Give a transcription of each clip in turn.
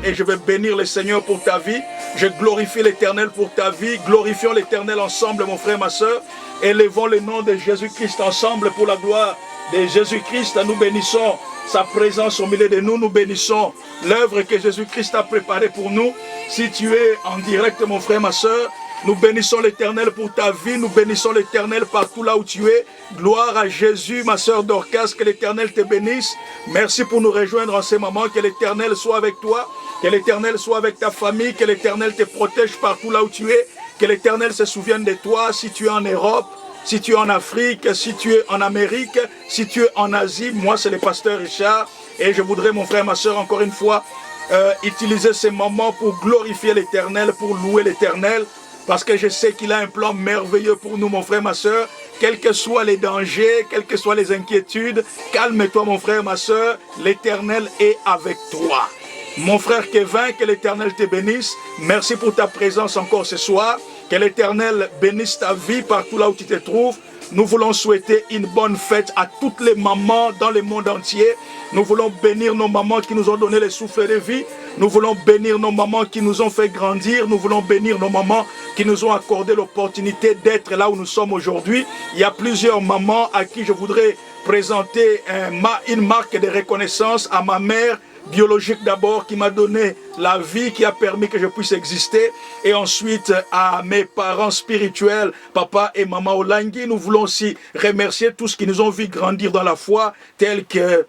et je vais bénir le Seigneur pour ta vie. Je glorifie l'Éternel pour ta vie. Glorifions l'Éternel ensemble, mon frère, ma soeur. Élevons le nom de Jésus-Christ ensemble pour la gloire de Jésus-Christ. Nous bénissons sa présence au milieu de nous. Nous bénissons l'œuvre que Jésus-Christ a préparée pour nous. Si tu es en direct, mon frère, ma soeur, nous bénissons l'Éternel pour ta vie. Nous bénissons l'Éternel partout là où tu es. Gloire à Jésus, ma soeur Dorcas. Que l'Éternel te bénisse. Merci pour nous rejoindre en ces moments. Que l'Éternel soit avec toi. Que l'Éternel soit avec ta famille. Que l'Éternel te protège partout là où tu es. Que l'Éternel se souvienne de toi si tu es en Europe, si tu es en Afrique, si tu es en Amérique, si tu es en Asie. Moi, c'est le pasteur Richard. Et je voudrais, mon frère, ma soeur, encore une fois, utiliser ces moments pour glorifier l'Éternel, pour louer l'Éternel. Parce que je sais qu'il a un plan merveilleux pour nous, mon frère, ma soeur. Quels que soient les dangers, quelles que soient les inquiétudes, calme-toi, mon frère, ma soeur. L'Éternel est avec toi. Mon frère Kevin, que l'Éternel te bénisse. Merci pour ta présence encore ce soir. Que l'Éternel bénisse ta vie partout là où tu te trouves. Nous voulons souhaiter une bonne fête à toutes les mamans dans le monde entier. Nous voulons bénir nos mamans qui nous ont donné le souffle de vie. Nous voulons bénir nos mamans qui nous ont fait grandir. Nous voulons bénir nos mamans qui nous ont accordé l'opportunité d'être là où nous sommes aujourd'hui. Il y a plusieurs mamans à qui je voudrais présenter une marque de reconnaissance. À ma mère biologique d'abord, qui m'a donné la vie, qui a permis que je puisse exister, et ensuite à mes parents spirituels, papa et maman Olangui. Nous voulons aussi remercier tous qui nous ont vu grandir dans la foi, tels que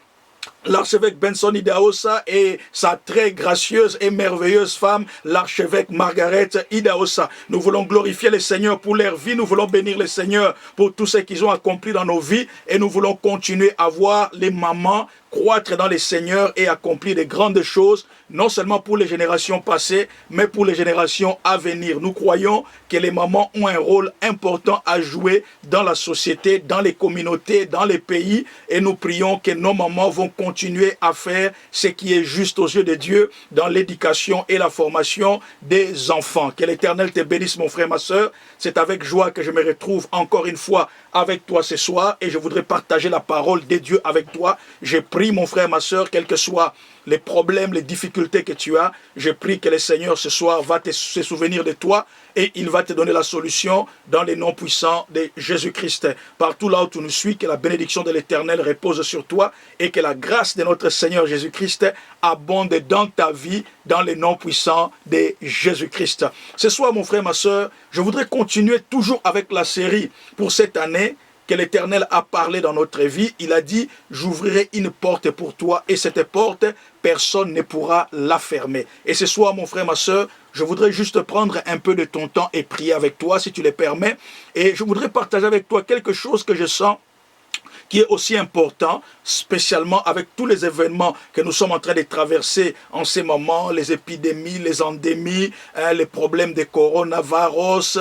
l'archevêque Benson Idahosa et sa très gracieuse et merveilleuse femme, l'archevêque Margaret Idahosa. Nous voulons glorifier le Seigneur pour leur vie, nous voulons bénir le Seigneur pour tout ce qu'ils ont accompli dans nos vies, et nous voulons continuer à voir les mamans croître dans le Seigneur et accomplir de grandes choses, non seulement pour les générations passées, mais pour les générations à venir. Nous croyons que les mamans ont un rôle important à jouer dans la société, dans les communautés, dans les pays, et nous prions que nos mamans vont continuer à faire ce qui est juste aux yeux de Dieu dans l'éducation et la formation des enfants. Que l'Éternel te bénisse, mon frère, ma soeur. C'est avec joie que je me retrouve encore une fois avec toi ce soir, et je voudrais partager la parole de Dieu avec toi. Je prie, mon frère, ma soeur, quels que soient les problèmes, les difficultés que tu as, je prie que le Seigneur ce soir va se souvenir de toi, et il va te donner la solution dans les noms puissants de Jésus-Christ. Partout là où tu nous suis, que la bénédiction de l'Éternel repose sur toi, et que la grâce de notre Seigneur Jésus-Christ abonde dans ta vie, dans les noms puissants de Jésus-Christ. Ce soir, mon frère, ma soeur, je voudrais continuer toujours avec la série pour cette année que l'Éternel a parlé dans notre vie. Il a dit, j'ouvrirai une porte pour toi, et cette porte, personne ne pourra la fermer. Et ce soir, mon frère, ma soeur, je voudrais juste prendre un peu de ton temps et prier avec toi, si tu le permets. Et je voudrais partager avec toi quelque chose que je sens qui est aussi important, spécialement avec tous les événements que nous sommes en train de traverser en ces moments, les épidémies, les endémies, les problèmes de coronavirus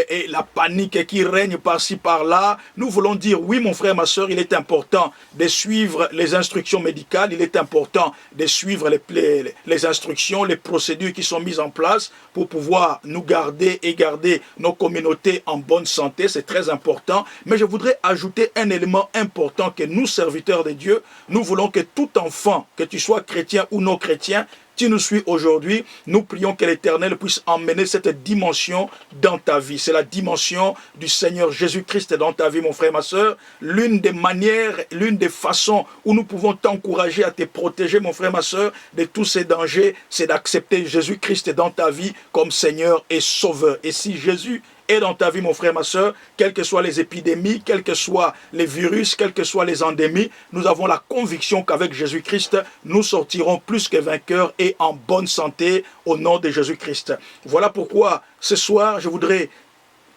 et la panique qui règne par-ci, par-là. Nous voulons dire, oui, mon frère, ma soeur, il est important de suivre les instructions médicales, il est important de suivre les instructions, les procédures qui sont mises en place pour pouvoir nous garder et garder nos communautés en bonne santé. C'est très important. Mais je voudrais ajouter un élément important que nous, serviteurs de Dieu, nous voulons que tout enfant, que tu sois chrétien ou non chrétien, tu nous suis aujourd'hui, nous prions que l'Éternel puisse emmener cette dimension dans ta vie. C'est la dimension du Seigneur Jésus-Christ dans ta vie, mon frère, ma soeur. L'une des manières, l'une des façons où nous pouvons t'encourager à te protéger, mon frère, ma soeur, de tous ces dangers, c'est d'accepter Jésus-Christ dans ta vie comme Seigneur et Sauveur. Et si Jésus est dans ta vie, mon frère, ma soeur, quelles que soient les épidémies, quels que soient les virus, quelles que soient les endémies, nous avons la conviction qu'avec Jésus-Christ, nous sortirons plus que vainqueurs et en bonne santé au nom de Jésus-Christ. Voilà pourquoi ce soir, je voudrais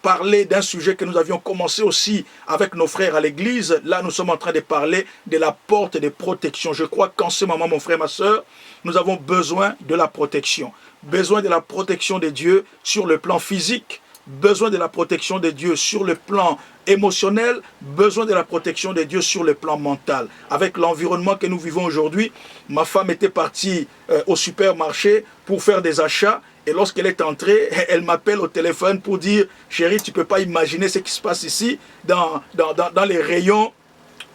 parler d'un sujet que nous avions commencé aussi avec nos frères à l'église. Là, nous sommes en train de parler de la porte de protection. Je crois qu'en ce moment, mon frère, ma soeur, nous avons besoin de la protection. Besoin de la protection de Dieu sur le plan physique, besoin de la protection de Dieu sur le plan émotionnel, besoin de la protection de Dieu sur le plan mental. Avec l'environnement que nous vivons aujourd'hui, ma femme était partie au supermarché pour faire des achats, et lorsqu'elle est entrée, elle m'appelle au téléphone pour dire « Chérie, tu ne peux pas imaginer ce qui se passe ici dans les rayons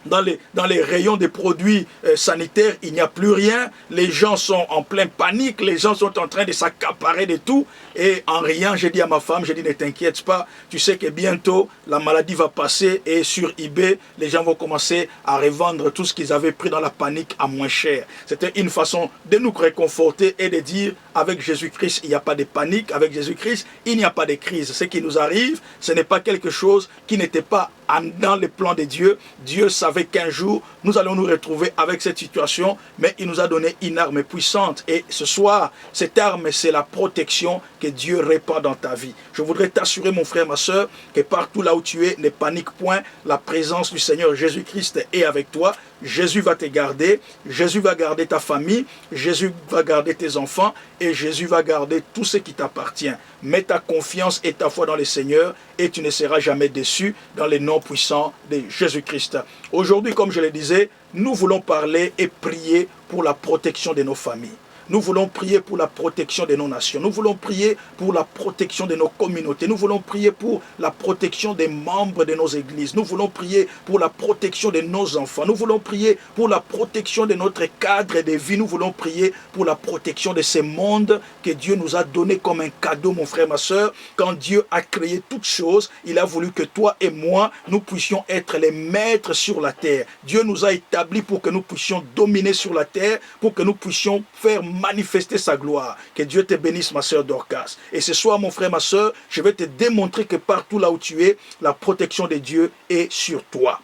dans les rayons des produits sanitaires, il n'y a plus rien. Les gens sont en pleine panique, les gens sont en train de s'accaparer de tout. Et en riant, j'ai dit à ma femme, j'ai dit ne t'inquiète pas, tu sais que bientôt la maladie va passer et sur eBay, les gens vont commencer à revendre tout ce qu'ils avaient pris dans la panique à moins cher. C'était une façon de nous réconforter et de dire, avec Jésus-Christ, il n'y a pas de panique, avec Jésus-Christ, il n'y a pas de crise. Ce qui nous arrive, ce n'est pas quelque chose qui n'était pas dans le plan de Dieu. Dieu savait qu'un jour, nous allons nous retrouver avec cette situation, mais il nous a donné une arme puissante. Et ce soir, cette arme, c'est la protection que Dieu répand dans ta vie. Je voudrais t'assurer, mon frère, ma soeur, que partout là où tu es, ne panique point. La présence du Seigneur Jésus-Christ est avec toi. Jésus va te garder, Jésus va garder ta famille, Jésus va garder tes enfants et Jésus va garder tout ce qui t'appartient. Mets ta confiance et ta foi dans le Seigneur et tu ne seras jamais déçu dans les noms puissants de Jésus-Christ. Aujourd'hui, comme je le disais, nous voulons parler et prier pour la protection de nos familles. Nous voulons prier pour la protection de nos nations. Nous voulons prier pour la protection de nos communautés. Nous voulons prier pour la protection des membres de nos églises. Nous voulons prier pour la protection de nos enfants. Nous voulons prier pour la protection de notre cadre de vie. Nous voulons prier pour la protection de ce monde que Dieu nous a donné comme un cadeau, mon frère, ma soeur. Quand Dieu a créé toutes choses, il a voulu que toi et moi, nous puissions être les maîtres sur la terre. Dieu nous a établis pour que nous puissions dominer sur la terre, pour que nous puissions faire manifester sa gloire. Que Dieu te bénisse, ma soeur Dorcas. Et ce soir, mon frère, ma soeur, je vais te démontrer que partout là où tu es, la protection de Dieu est sur toi.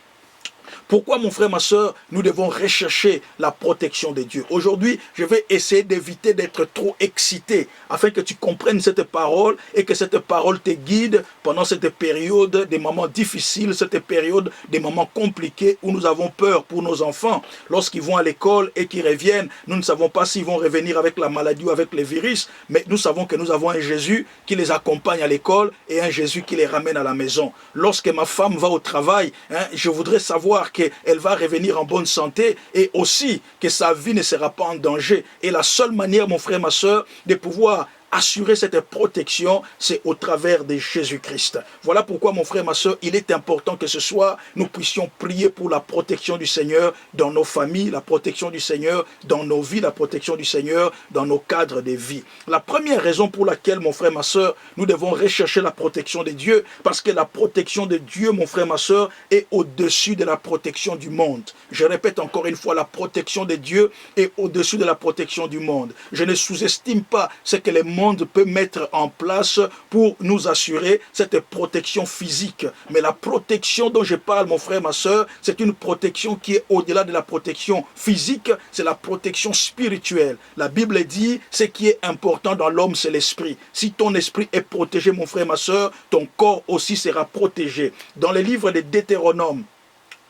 Pourquoi, mon frère, ma soeur, nous devons rechercher la protection de Dieu? Aujourd'hui, je vais essayer d'éviter d'être trop excité afin que tu comprennes cette parole et que cette parole te guide pendant cette période des moments difficiles, cette période des moments compliqués où nous avons peur pour nos enfants. Lorsqu'ils vont à l'école et qu'ils reviennent, nous ne savons pas s'ils vont revenir avec la maladie ou avec les virus, mais nous savons que nous avons un Jésus qui les accompagne à l'école et un Jésus qui les ramène à la maison. Lorsque ma femme va au travail, je voudrais savoir qu'elle va revenir en bonne santé et aussi que sa vie ne sera pas en danger. Et la seule manière, mon frère, ma soeur, de pouvoir assurer cette protection, c'est au travers de Jésus-Christ. Voilà pourquoi, mon frère, ma soeur, il est important que ce soir, nous puissions prier pour la protection du Seigneur dans nos familles, la protection du Seigneur dans nos vies, la protection du Seigneur dans nos cadres de vie. La première raison pour laquelle, mon frère, ma soeur, nous devons rechercher la protection de Dieu, parce que la protection de Dieu, mon frère, ma soeur, est au-dessus de la protection du monde. Je répète encore une fois, la protection de Dieu est au-dessus de la protection du monde. Je ne sous-estime pas ce que le monde peut mettre en place pour nous assurer cette protection physique. Mais la protection dont je parle, mon frère, ma soeur, c'est une protection qui est au-delà de la protection physique, c'est la protection spirituelle. La Bible dit, ce qui est important dans l'homme, c'est l'esprit. Si ton esprit est protégé, mon frère, ma soeur, ton corps aussi sera protégé. Dans le livre de Deutéronome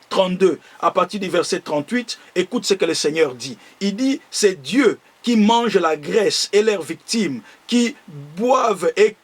32, à partir du verset 38, écoute ce que le Seigneur dit. Il dit, c'est Dieu qui mangent la graisse et leurs victimes, qui boivent et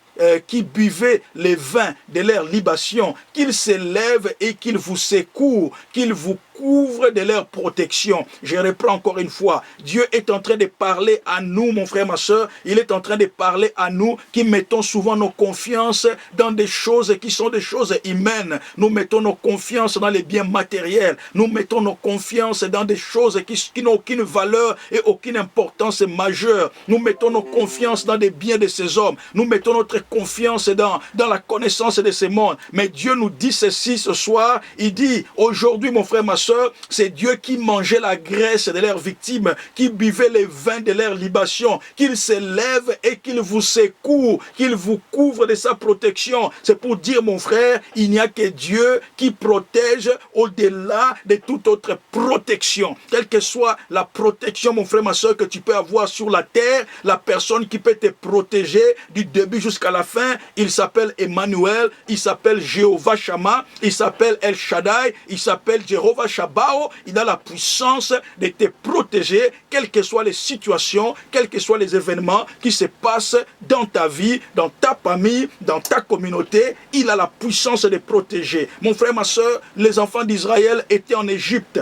qui buvaient les vins de leur libation, qu'ils s'élèvent et qu'ils vous secourent, qu'ils vous couvrent de leur protection. Je reprends encore une fois. Dieu est en train de parler à nous, mon frère, ma soeur. Il est en train de parler à nous qui mettons souvent nos confiances dans des choses qui sont des choses humaines. Nous mettons nos confiances dans les biens matériels. Nous mettons nos confiances dans des choses qui n'ont aucune valeur et aucune importance majeure. Nous mettons nos confiances dans des biens de ces hommes. Nous mettons notre confiance dans la connaissance de ces mondes. Mais Dieu nous dit ceci ce soir. Il dit, aujourd'hui, mon frère, ma soeur, c'est Dieu qui mangeait la graisse de leurs victimes, qui buvait les vins de leur libation, qu'il s'élève et qu'il vous secoue, qu'il vous couvre de sa protection. C'est pour dire, mon frère, il n'y a que Dieu qui protège au-delà de toute autre protection. Quelle que soit la protection, mon frère, ma soeur, que tu peux avoir sur la terre, la personne qui peut te protéger du début jusqu'à la fin, il s'appelle Emmanuel, il s'appelle Jéhovah Shammah, il s'appelle El Shaddai, il s'appelle Jéhovah Shabao. Il a la puissance de te protéger, quelles que soient les situations, quels que soient les événements qui se passent dans ta vie, dans ta famille, dans ta communauté. Il a la puissance de protéger. Mon frère, ma soeur, les enfants d'Israël étaient en Égypte.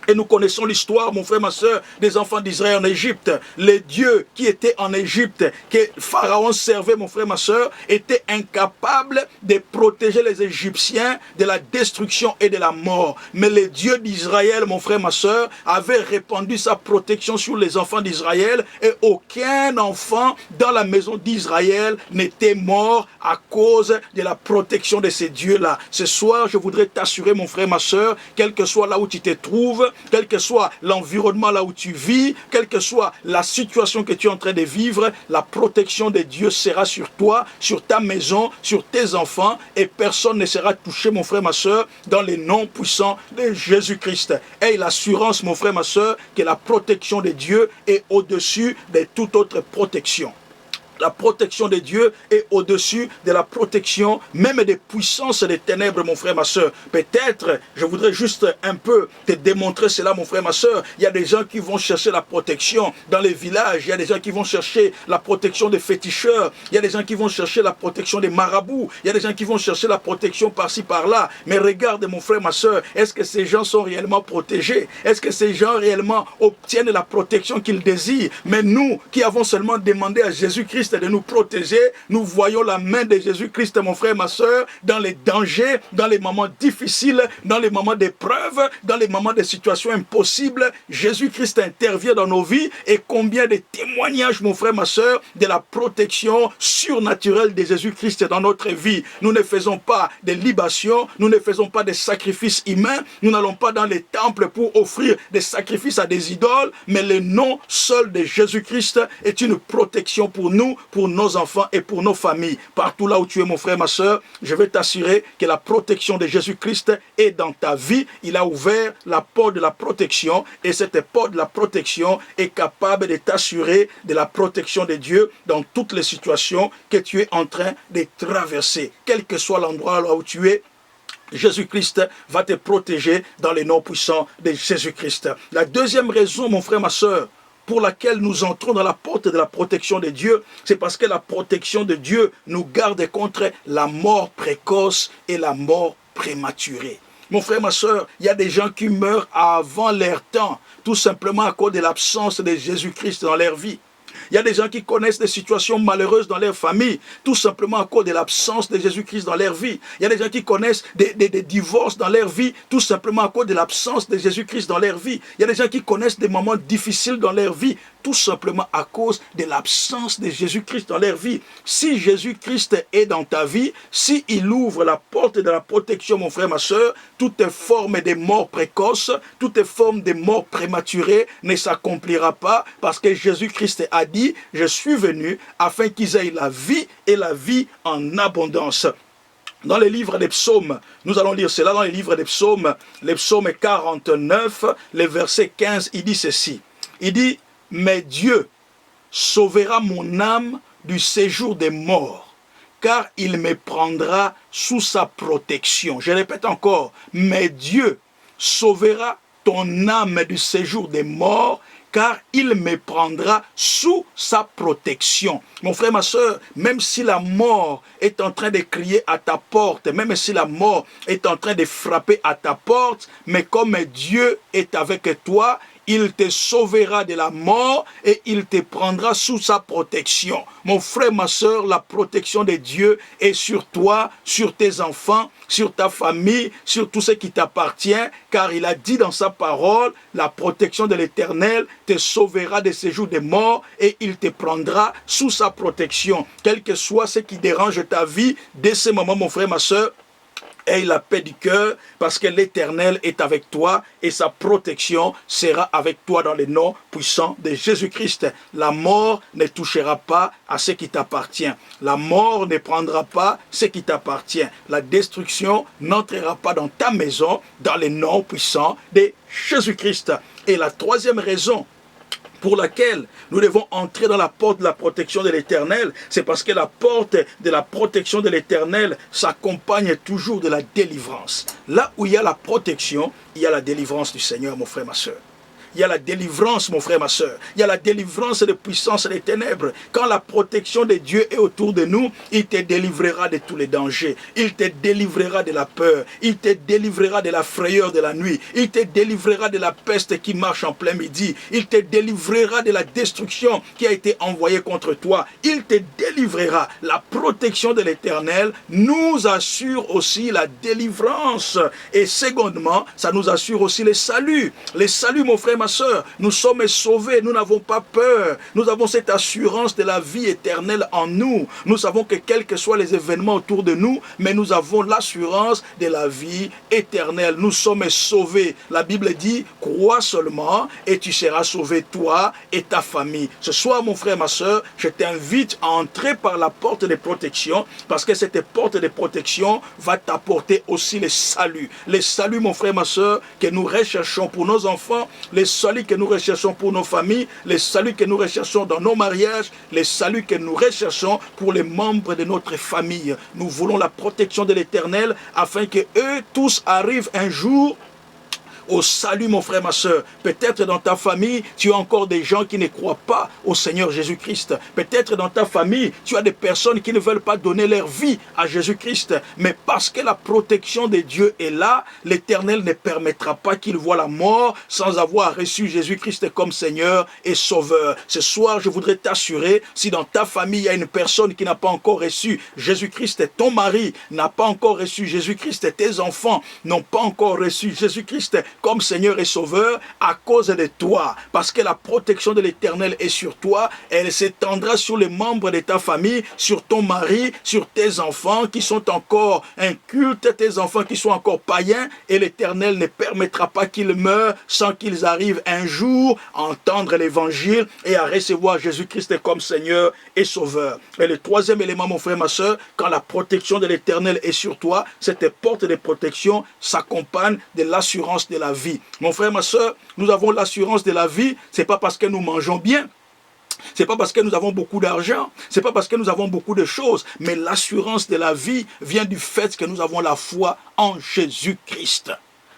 Et nous connaissons l'histoire, mon frère, ma soeur, des enfants d'Israël en Égypte. Les dieux qui étaient en Égypte, que Pharaon servait, mon frère, ma soeur, étaient incapables de protéger les Égyptiens de la destruction et de la mort. Mais les dieux d'Israël, mon frère, ma soeur, avaient répandu sa protection sur les enfants d'Israël et aucun enfant dans la maison d'Israël n'était mort à cause de la protection de ces dieux-là. Ce soir, je voudrais t'assurer, mon frère, ma soeur, quel que soit là où tu te trouves, quel que soit l'environnement là où tu vis, quelle que soit la situation que tu es en train de vivre, la protection de Dieu sera sur toi, sur ta maison, sur tes enfants, et personne ne sera touché, mon frère, ma soeur, dans les noms puissants de Jésus-Christ. Aie l'assurance, mon frère, ma soeur, que la protection de Dieu est au-dessus de toute autre protection. La protection de Dieu est au-dessus de la protection même des puissances des ténèbres, mon frère, ma soeur. Peut-être, je voudrais juste un peu te démontrer cela, mon frère, ma soeur. Il y a des gens qui vont chercher la protection dans les villages. Il y a des gens qui vont chercher la protection des féticheurs. Il y a des gens qui vont chercher la protection des marabouts. Il y a des gens qui vont chercher la protection par-ci, par-là. Mais regarde, mon frère, ma soeur, est-ce que ces gens sont réellement protégés? Est-ce que ces gens réellement obtiennent la protection qu'ils désirent? Mais nous, qui avons seulement demandé à Jésus-Christ de nous protéger, nous voyons la main de Jésus-Christ, mon frère, ma soeur, dans les dangers, dans les moments difficiles, dans les moments d'épreuve, dans les moments de situations impossibles. Jésus-Christ intervient dans nos vies et combien de témoignages, mon frère, ma soeur, de la protection surnaturelle de Jésus-Christ dans notre vie. Nous ne faisons pas des libations, nous ne faisons pas des sacrifices humains, nous n'allons pas dans les temples pour offrir des sacrifices à des idoles, mais le nom seul de Jésus-Christ est une protection pour nous, pour nos enfants et pour nos familles. Partout là où tu es, mon frère, ma soeur, je vais t'assurer que la protection de Jésus-Christ est dans ta vie. Il a ouvert la porte de la protection et cette porte de la protection est capable de t'assurer de la protection de Dieu dans toutes les situations que tu es en train de traverser. Quel que soit l'endroit là où tu es, Jésus-Christ va te protéger dans les noms puissants de Jésus-Christ. La deuxième raison, mon frère, ma soeur, pour laquelle nous entrons dans la porte de la protection de Dieu, c'est parce que la protection de Dieu nous garde contre la mort précoce et la mort prématurée. Mon frère, ma soeur, il y a des gens qui meurent avant leur temps, tout simplement à cause de l'absence de Jésus-Christ dans leur vie. Il y a des gens qui connaissent des situations malheureuses dans leur famille, tout simplement à cause de l'absence de Jésus-Christ dans leur vie. Il y a des gens qui connaissent des divorces dans leur vie, tout simplement à cause de l'absence de Jésus-Christ dans leur vie. Il y a des gens qui connaissent des moments difficiles dans leur vie, tout simplement à cause de l'absence de Jésus-Christ dans leur vie. Si Jésus-Christ est dans ta vie, s'il ouvre la porte de la protection, mon frère, ma soeur, toute forme de mort précoce, toute forme de mort prématurée ne s'accomplira pas parce que Jésus-Christ a dit, je suis venu afin qu'ils aient la vie et la vie en abondance. Dans les livres des psaumes, nous allons lire cela dans les livres des psaumes, les psaumes 49, les versets 15, il dit ceci. Il dit, mais Dieu sauvera mon âme du séjour des morts, car il me prendra sous sa protection. Je répète encore, mais Dieu sauvera ton âme du séjour des morts, car il me prendra sous sa protection. Mon frère, ma soeur, même si la mort est en train de crier à ta porte, même si la mort est en train de frapper à ta porte, mais comme Dieu est avec toi, il te sauvera de la mort et il te prendra sous sa protection. Mon frère, ma soeur, la protection de Dieu est sur toi, sur tes enfants, sur ta famille, sur tout ce qui t'appartient, car il a dit dans sa parole, la protection de l'Éternel te sauvera de ces jours de mort et il te prendra sous sa protection. Quel que soit ce qui dérange ta vie, dès ce moment, mon frère, ma soeur, aie la paix du cœur parce que l'Éternel est avec toi et sa protection sera avec toi dans le nom puissant de Jésus-Christ. La mort ne touchera pas à ce qui t'appartient. La mort ne prendra pas ce qui t'appartient. La destruction n'entrera pas dans ta maison dans le nom puissant de Jésus-Christ. Et la troisième raison pour laquelle nous devons entrer dans la porte de la protection de l'Éternel, c'est parce que la porte de la protection de l'Éternel s'accompagne toujours de la délivrance. Là où il y a la protection, il y a la délivrance du Seigneur, mon frère, ma soeur. il y a la délivrance, mon frère, ma soeur. Il y a la délivrance des puissances des ténèbres. Quand la protection de Dieu est autour de nous, il te délivrera de tous les dangers. Il te délivrera de la peur. Il te délivrera de la frayeur de la nuit. Il te délivrera de la peste qui marche en plein midi. Il te délivrera de la destruction qui a été envoyée contre toi. Il te délivrera. La protection de l'Éternel nous assure aussi la délivrance. Et secondement, ça nous assure aussi le salut. Le salut, mon frère, ma soeur, nous sommes sauvés, nous n'avons pas peur. Nous avons cette assurance de la vie éternelle en nous. Nous savons que quels que soient les événements autour de nous, mais nous avons l'assurance de la vie éternelle. Nous sommes sauvés. La Bible dit, crois seulement et tu seras sauvé, toi et ta famille. Ce soir, mon frère, ma soeur, je t'invite à entrer par la porte de protection, parce que cette porte de protection va t'apporter aussi le salut. Le salut, mon frère, ma soeur, que nous recherchons pour nos enfants, le salut que nous recherchons pour nos familles, le salut que nous recherchons dans nos mariages, le salut que nous recherchons pour les membres de notre famille. Nous voulons la protection de l'Éternel afin que eux tous arrivent un jour au salut, mon frère, ma soeur. Peut-être dans ta famille, tu as encore des gens qui ne croient pas au Seigneur Jésus-Christ. Peut-être dans ta famille, tu as des personnes qui ne veulent pas donner leur vie à Jésus-Christ. Mais parce que la protection de Dieu est là, l'Éternel ne permettra pas qu'ils voient la mort sans avoir reçu Jésus-Christ comme Seigneur et Sauveur. Ce soir, je voudrais t'assurer, si dans ta famille, il y a une personne qui n'a pas encore reçu Jésus-Christ, ton mari n'a pas encore reçu Jésus-Christ, tes enfants n'ont pas encore reçu Jésus-Christ comme Seigneur et Sauveur à cause de toi, parce que la protection de l'Éternel est sur toi, elle s'étendra sur les membres de ta famille, sur ton mari, sur tes enfants qui sont encore incultes, tes enfants qui sont encore païens, et l'Éternel ne permettra pas qu'ils meurent sans qu'ils arrivent un jour à entendre l'Évangile et à recevoir Jésus-Christ comme Seigneur et Sauveur. Et le troisième élément, mon frère, ma soeur, quand la protection de l'Éternel est sur toi, cette porte de protection s'accompagne de l'assurance de la vie. Mon frère, ma soeur, nous avons l'assurance de la vie, c'est pas parce que nous mangeons bien, c'est pas parce que nous avons beaucoup d'argent, c'est pas parce que nous avons beaucoup de choses, mais l'assurance de la vie vient du fait que nous avons la foi en Jésus-Christ.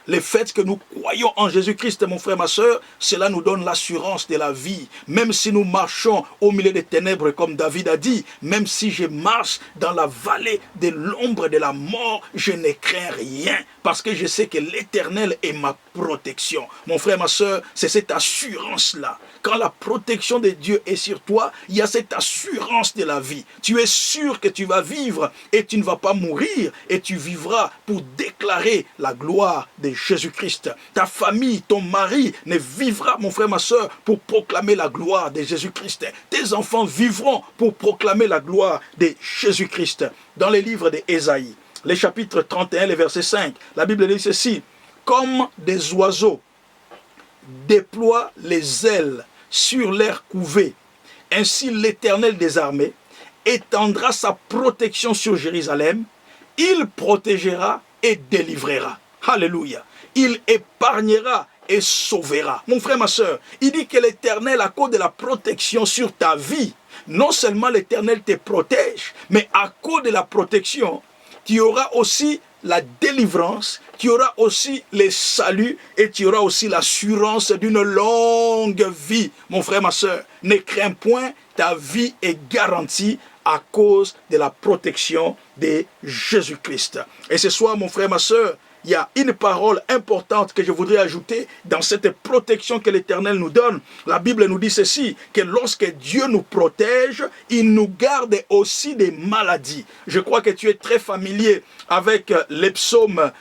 Le fait que nous croyons en Jésus-Christ, mon frère, ma soeur, cela nous donne l'assurance de la vie. Même si nous marchons au milieu des ténèbres, comme David a dit, même si je marche dans la vallée de l'ombre de la mort, je ne crains rien, parce que je sais que l'Éternel est ma protection. Mon frère, ma soeur, c'est cette assurance-là. Quand la protection de Dieu est sur toi, il y a cette assurance de la vie. Tu es sûr que tu vas vivre et tu ne vas pas mourir, et tu vivras pour déclarer la gloire de Jésus-Christ. Ta famille, ton mari ne vivra, mon frère, ma soeur, pour proclamer la gloire de Jésus-Christ. Tes enfants vivront pour proclamer la gloire de Jésus-Christ. Dans les livres d'Ésaïe, les chapitres 31, les versets 5, la Bible dit ceci: comme des oiseaux déploient les ailes sur l'air couvé, ainsi l'Éternel des armées étendra sa protection sur Jérusalem, il protégera et délivrera. Alléluia. Il épargnera et sauvera. Mon frère, ma soeur, il dit que l'Éternel, à cause de la protection sur ta vie, non seulement l'Éternel te protège, mais à cause de la protection, tu auras aussi la délivrance, tu auras aussi le salut et tu auras aussi l'assurance d'une longue vie. Mon frère, ma soeur, ne crains point, ta vie est garantie à cause de la protection de Jésus-Christ. Et ce soir, mon frère, ma soeur, il y a une parole importante que je voudrais ajouter dans cette protection que l'Éternel nous donne. La Bible nous dit ceci, que lorsque Dieu nous protège, il nous garde aussi des maladies. Je crois que tu es très familier avec les psaumes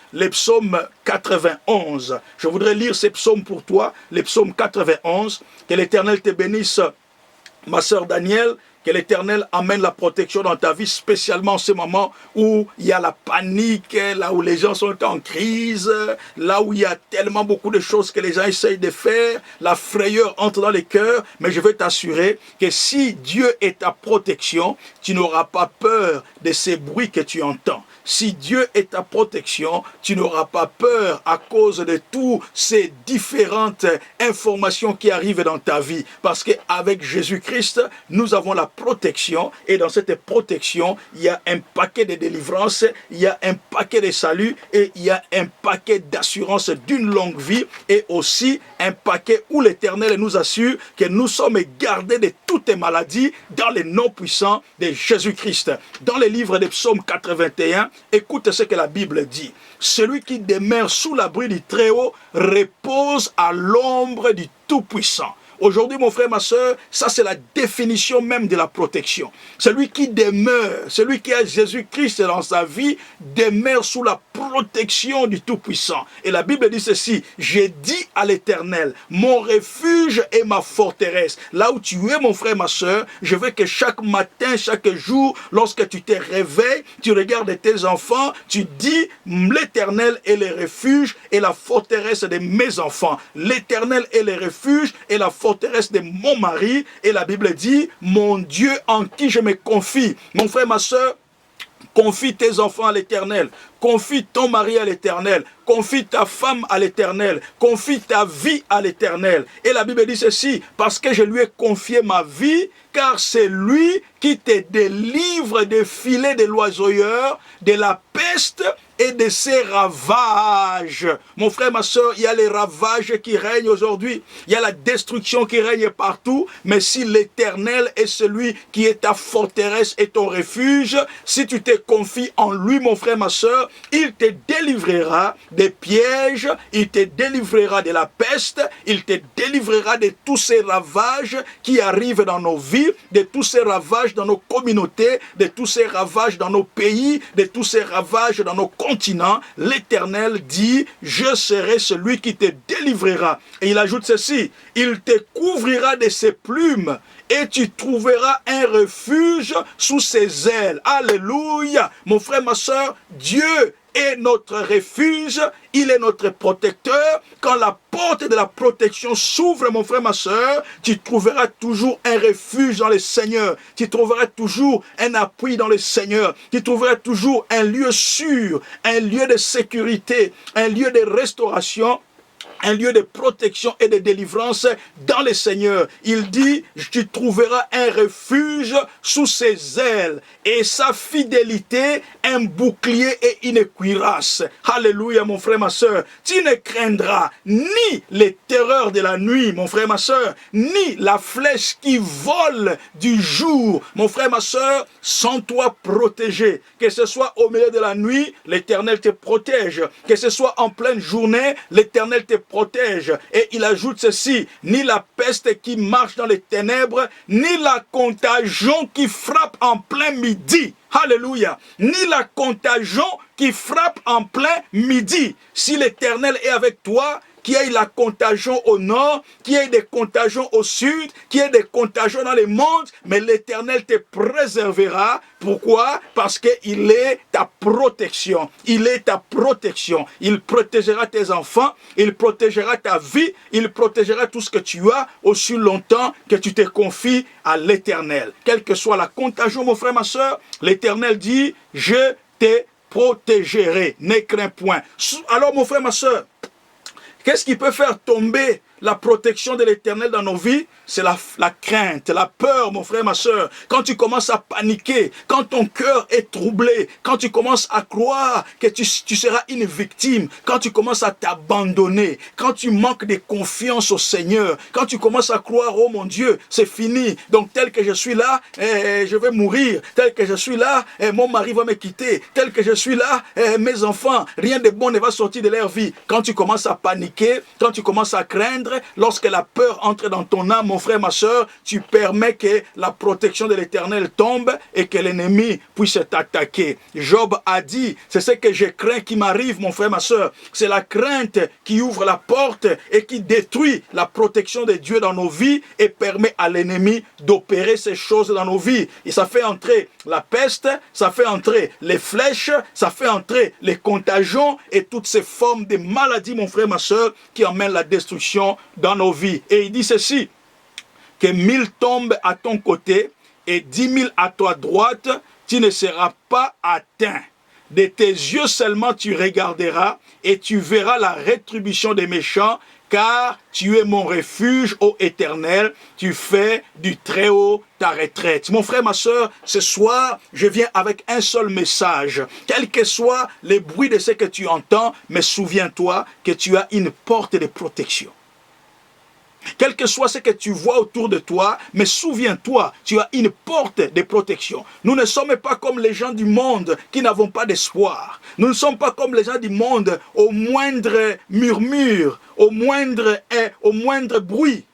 91. Je voudrais lire ces psaumes pour toi, les psaumes 91. Que l'Éternel te bénisse, ma sœur Danielle. Que l'Éternel amène la protection dans ta vie, spécialement en ce moment où il y a la panique, là où les gens sont en crise, là où il y a tellement beaucoup de choses que les gens essayent de faire, la frayeur entre dans les cœurs. Mais je veux t'assurer que si Dieu est ta protection, tu n'auras pas peur de ces bruits que tu entends. Si Dieu est ta protection, tu n'auras pas peur à cause de toutes ces différentes informations qui arrivent dans ta vie. Parce qu'avec Jésus-Christ, nous avons la protection. Et dans cette protection, il y a un paquet de délivrance, il y a un paquet de salut et il y a un paquet d'assurance d'une longue vie et aussi un paquet où l'Éternel nous assure que nous sommes gardés de toutes maladies dans les noms puissants de Jésus-Christ. Dans le livre des psaumes 81, écoute ce que la Bible dit. Celui qui demeure sous l'abri du Très-Haut repose à l'ombre du Tout-Puissant. Aujourd'hui, mon frère, ma soeur, ça c'est la définition même de la protection. Celui qui demeure, celui qui a Jésus-Christ dans sa vie, demeure sous la protection du Tout-Puissant. Et la Bible dit ceci, j'ai dit à l'Éternel, mon refuge et ma forteresse. Là où tu es, mon frère, ma soeur, je veux que chaque matin, chaque jour, lorsque tu te réveilles, tu regardes tes enfants, tu dis, l'Éternel est le refuge et la forteresse de mes enfants. L'Éternel est le refuge et la forteresse de mon mari. Et la Bible dit, mon Dieu en qui je me confie. Mon frère, ma soeur, confie tes enfants à l'Éternel. Confie ton mari à l'Éternel. Confie ta femme à l'Éternel. Confie ta vie à l'Éternel. Et la Bible dit ceci, parce que je lui ai confié ma vie, car c'est lui qui te délivre des filets de l'oiseauilleur, de la peste et de ses ravages. Mon frère, ma soeur, il y a les ravages qui règnent aujourd'hui. Il y a la destruction qui règne partout. Mais si l'Éternel est celui qui est ta forteresse et ton refuge, si tu te confies en lui, mon frère, ma soeur, il te délivrera des pièges, il te délivrera de la peste, il te délivrera de tous ces ravages qui arrivent dans nos vies, de tous ces ravages dans nos communautés, de tous ces ravages dans nos pays, de tous ces ravages dans nos continent. L'Éternel dit, je serai celui qui te délivrera. Et il ajoute ceci, il te couvrira de ses plumes et tu trouveras un refuge sous ses ailes. Alléluia. Mon frère, ma soeur, Dieu est notre refuge, il est notre protecteur. Quand la porte de la protection s'ouvre, mon frère, ma soeur, tu trouveras toujours un refuge dans le Seigneur. Tu trouveras toujours un appui dans le Seigneur. Tu trouveras toujours un lieu sûr, un lieu de sécurité, un lieu de restauration, un lieu de protection et de délivrance dans le Seigneur. Il dit, tu trouveras un refuge sous ses ailes et sa fidélité, un bouclier et une cuirasse. Alléluia, mon frère, ma soeur. Tu ne craindras ni les terreurs de la nuit, mon frère, ma soeur, ni la flèche qui vole du jour. Mon frère, ma soeur, sans toi protégé. Que ce soit au milieu de la nuit, l'Éternel te protège. Que ce soit en pleine journée, l'Éternel te protège. Et il ajoute ceci, ni la peste qui marche dans les ténèbres, ni la contagion qui frappe en plein midi. Alléluia. Ni la contagion qui frappe en plein midi. Si l'Éternel est avec toi, qu'il y ait la contagion au nord, qu'il y ait des contagions au sud, qu'il y ait des contagions dans les mondes, mais l'Éternel te préservera. Pourquoi? Parce qu'il est ta protection. Il est ta protection. Il protégera tes enfants, il protégera ta vie, il protégera tout ce que tu as aussi longtemps que tu te confies à l'Éternel. Quelle que soit la contagion, mon frère, ma soeur, l'Éternel dit, je te protégerai. Ne crains point. Alors, mon frère, ma soeur, qu'est-ce qui peut faire tomber la protection de l'Éternel dans nos vies? C'est la crainte, la peur, mon frère, ma soeur. Quand tu commences à paniquer, quand ton cœur est troublé, quand tu commences à croire que tu seras une victime, quand tu commences à t'abandonner, quand tu manques de confiance au Seigneur, quand tu commences à croire, oh mon Dieu, c'est fini. Donc tel que je suis là, je vais mourir. Tel que je suis là, mon mari va me quitter. Tel que je suis là, mes enfants, rien de bon ne va sortir de leur vie. Quand tu commences à paniquer, quand tu commences à craindre, lorsque la peur entre dans ton âme, mon frère, ma soeur, tu permets que la protection de l'Éternel tombe et que l'ennemi puisse t'attaquer. Job a dit, c'est ce que je crains qui m'arrive, mon frère, ma soeur. C'est la crainte qui ouvre la porte et qui détruit la protection de Dieu dans nos vies et permet à l'ennemi d'opérer ces choses dans nos vies. Et ça fait entrer la peste, ça fait entrer les flèches, ça fait entrer les contagions et toutes ces formes de maladies, mon frère, ma soeur, qui emmènent la destruction dans nos vies. Et il dit ceci, que 1000 tombent à ton côté et 10 000 à ta droite, tu ne seras pas atteint. De tes yeux seulement tu regarderas et tu verras la rétribution des méchants, car tu es mon refuge, ô Éternel, tu fais du Très-Haut ta retraite. Mon frère, ma soeur, ce soir, je viens avec un seul message. Quel que soit les bruits de ce que tu entends, mais souviens-toi que tu as une porte de protection. Quel que soit ce que tu vois autour de toi, mais souviens-toi, tu as une porte de protection. Nous ne sommes pas comme les gens du monde qui n'avons pas d'espoir. Nous ne sommes pas comme les gens du monde au moindre murmure, au moindre bruit.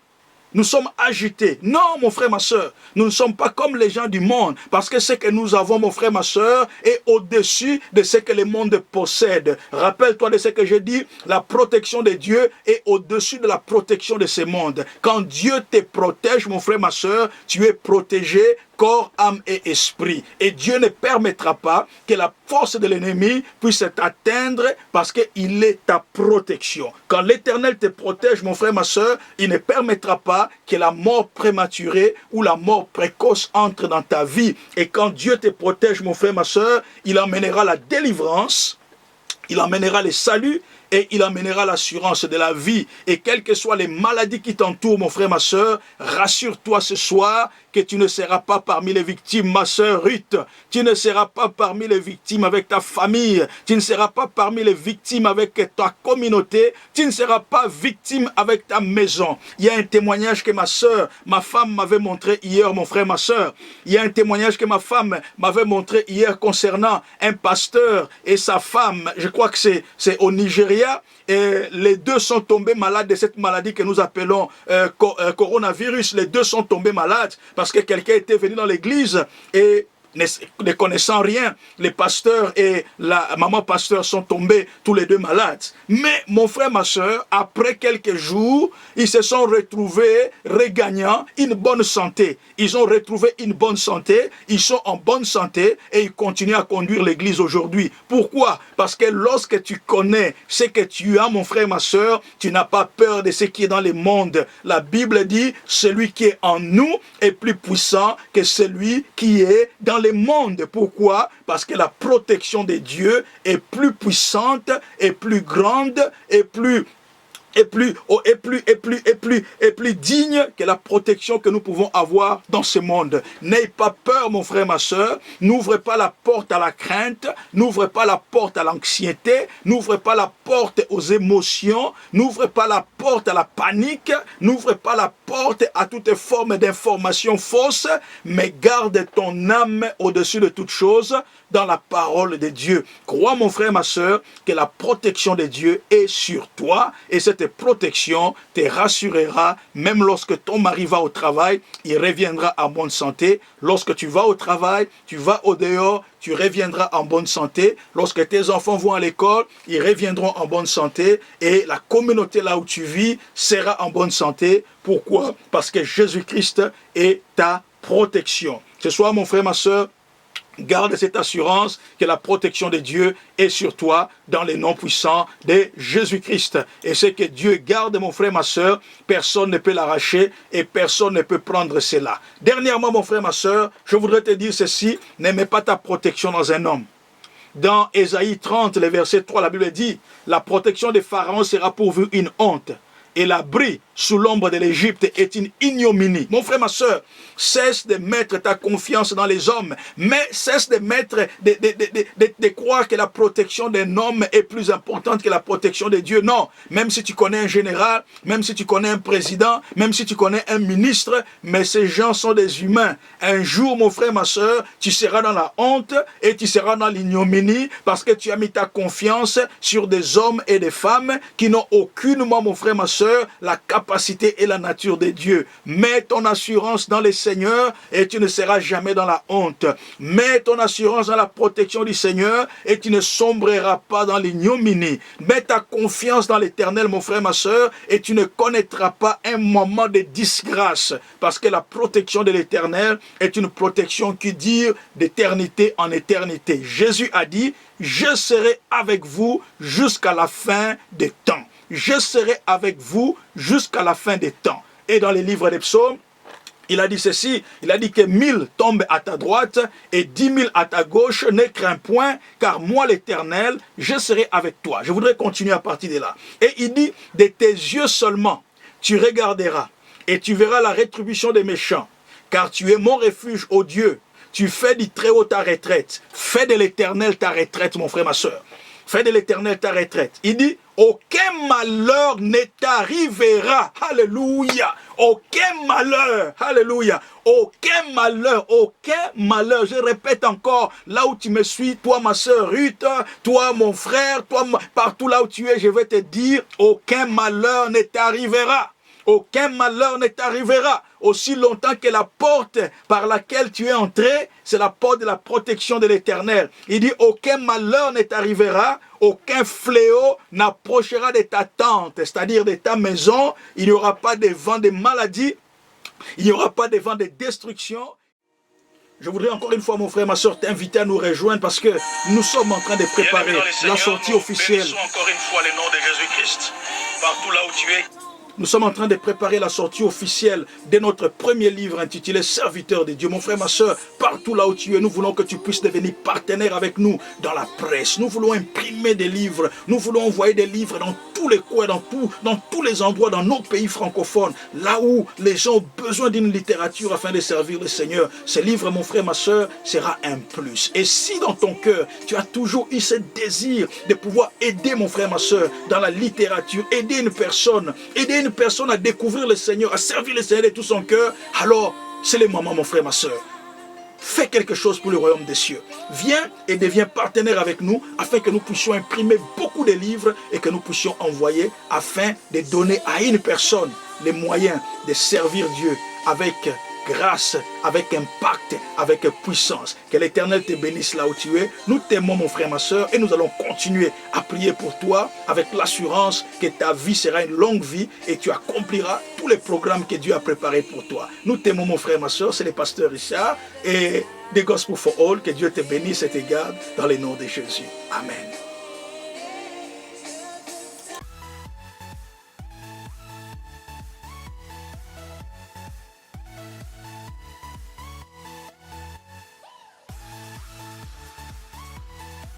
Nous sommes agités. Non, mon frère, ma soeur, nous ne sommes pas comme les gens du monde. Parce que ce que nous avons, mon frère, ma soeur, est au-dessus de ce que le monde possède. Rappelle-toi de ce que je dis. La protection de Dieu est au-dessus de la protection de ce monde. Quand Dieu te protège, mon frère, ma soeur, tu es protégé corps, âme et esprit. Et Dieu ne permettra pas que la force de l'ennemi puisse t'atteindre parce qu'il est ta protection. Quand l'Éternel te protège, mon frère, ma soeur, il ne permettra pas que la mort prématurée ou la mort précoce entre dans ta vie. Et quand Dieu te protège, mon frère, ma soeur, il emmènera la délivrance, il emmènera le salut, et il amènera l'assurance de la vie. Et quelles que soient les maladies qui t'entourent, mon frère, ma soeur, rassure-toi ce soir que tu ne seras pas parmi les victimes, ma soeur Ruth. Tu ne seras pas parmi les victimes avec ta famille. Tu ne seras pas parmi les victimes avec ta communauté. Tu ne seras pas victime avec ta maison. Il y a un témoignage que ma soeur, ma femme m'avait montré hier, mon frère, ma soeur. Il y a un témoignage que ma femme m'avait montré hier concernant un pasteur et sa femme. Je crois que c'est au Nigeria. Et les deux sont tombés malades de cette maladie que nous appelons coronavirus. Les deux sont tombés malades parce que quelqu'un était venu dans l'église et ne connaissant rien, les pasteurs et la maman pasteur sont tombés tous les deux malades. Mais mon frère, ma soeur, après quelques jours, ils se sont retrouvés regagnant une bonne santé. Ils ont retrouvé une bonne santé, ils sont en bonne santé et ils continuent à conduire l'église aujourd'hui. Pourquoi? Parce que lorsque tu connais ce que tu as, mon frère, ma soeur, tu n'as pas peur de ce qui est dans le monde. La Bible dit, celui qui est en nous est plus puissant que celui qui est dans le monde. Pourquoi? Parce que la protection de Dieu est plus puissante, et plus grande, et plus digne que la protection que nous pouvons avoir dans ce monde. N'aie pas peur, mon frère, ma soeur. N'ouvre pas la porte à la crainte. N'ouvre pas la porte à l'anxiété. N'ouvre pas la porte aux émotions. N'ouvre pas la porte à la panique. N'ouvre pas la porte à toute forme d'information fausse. Mais garde ton âme au-dessus de toute chose dans la parole de Dieu. Crois, mon frère, ma soeur, que la protection de Dieu est sur toi et cette protection te rassurera même lorsque ton mari va au travail, il reviendra en bonne santé. Lorsque tu vas au travail, tu vas au dehors, tu reviendras en bonne santé. Lorsque tes enfants vont à l'école, ils reviendront en bonne santé et la communauté là où tu vis sera en bonne santé. Pourquoi? Parce que Jésus-Christ est ta protection. Ce soir, mon frère, ma soeur, garde cette assurance que la protection de Dieu est sur toi dans les noms puissants de Jésus-Christ. Et ce que Dieu garde, mon frère, ma soeur, personne ne peut l'arracher et personne ne peut prendre cela. Dernièrement, mon frère, ma soeur, je voudrais te dire ceci, n'aimez pas ta protection dans un homme. Dans Ésaïe 30, le verset 3, la Bible dit, la protection des pharaons sera pour vous une honte. Et l'abri sous l'ombre de l'Égypte est une ignominie. Mon frère, ma soeur, cesse de mettre ta confiance dans les hommes, mais cesse de croire que la protection d'un homme est plus importante que la protection de Dieu. Non, même si tu connais un général, même si tu connais un président, même si tu connais un ministre, mais ces gens sont des humains. Un jour, mon frère, ma soeur, tu seras dans la honte et tu seras dans l'ignominie parce que tu as mis ta confiance sur des hommes et des femmes qui n'ont aucunement, mon frère, ma soeur, la capacité et la nature de Dieu. Mets ton assurance dans le Seigneur et tu ne seras jamais dans la honte. Mets ton assurance dans la protection du Seigneur et tu ne sombreras pas dans l'ignominie. Mets ta confiance dans l'Éternel, mon frère, ma soeur, et tu ne connaîtras pas un moment de disgrâce parce que la protection de l'Éternel est une protection qui dure d'éternité en éternité. Jésus a dit, je serai avec vous jusqu'à la fin des temps. Je serai avec vous jusqu'à la fin des temps. Et dans les livres des psaumes, Il a dit ceci, il a dit que 1000 tombent à ta droite et 10 000 à ta gauche, ne crains point, car moi l'Éternel, je serai avec toi. Je voudrais continuer à partir de là. Et il dit, de tes yeux seulement, tu regarderas et tu verras la rétribution des méchants, car tu es mon refuge, ô Dieu. Tu fais du Très-Haut ta retraite. Fais de l'Éternel ta retraite, mon frère, ma soeur. Fais de l'Éternel ta retraite. Il dit, aucun malheur ne t'arrivera. Alléluia. Aucun malheur. Alléluia. Aucun malheur. Aucun malheur. Je répète encore, là où tu me suis, toi ma soeur Ruth, toi mon frère, toi partout là où tu es, je vais te dire, aucun malheur ne t'arrivera. Aucun malheur ne t'arrivera. Aussi longtemps que la porte par laquelle tu es entré, c'est la porte de la protection de l'Éternel. Il dit, aucun malheur ne t'arrivera, aucun fléau n'approchera de ta tente, c'est-à-dire de ta maison. Il n'y aura pas de vent de maladie, il n'y aura pas de vent de destruction. Je voudrais encore une fois, mon frère, ma soeur, t'inviter à nous rejoindre parce que nous sommes en train de préparer la sortie officielle. Bénissons encore une fois le nom de Jésus-Christ, partout là où tu es. Nous sommes en train de préparer la sortie officielle de notre premier livre intitulé Serviteur de Dieu. Mon frère, ma soeur, partout là où tu es, nous voulons que tu puisses devenir partenaire avec nous dans la presse. Nous voulons imprimer des livres. Nous voulons envoyer des livres dans tous les coins, dans tous les endroits, dans nos pays francophones, là où les gens ont besoin d'une littérature afin de servir le Seigneur. Ce livre, mon frère, ma soeur, sera un plus. Et si dans ton cœur, tu as toujours eu ce désir de pouvoir aider mon frère, ma soeur, dans la littérature, aider une personne à découvrir le Seigneur, à servir le Seigneur de tout son cœur, alors c'est le moment, mon frère, ma soeur. Fais quelque chose pour le royaume des cieux. Viens et deviens partenaire avec nous afin que nous puissions imprimer beaucoup de livres et que nous puissions envoyer afin de donner à une personne les moyens de servir Dieu avec grâce, avec impact, avec puissance. Que l'Éternel te bénisse là où tu es. Nous t'aimons, mon frère, ma soeur, et nous allons continuer à prier pour toi avec l'assurance que ta vie sera une longue vie et tu accompliras tous les programmes que Dieu a préparés pour toi. Nous t'aimons, mon frère, ma soeur, c'est le pasteur Richard et The Gospel for All. Que Dieu te bénisse et te garde dans le nom de Jésus. Amen.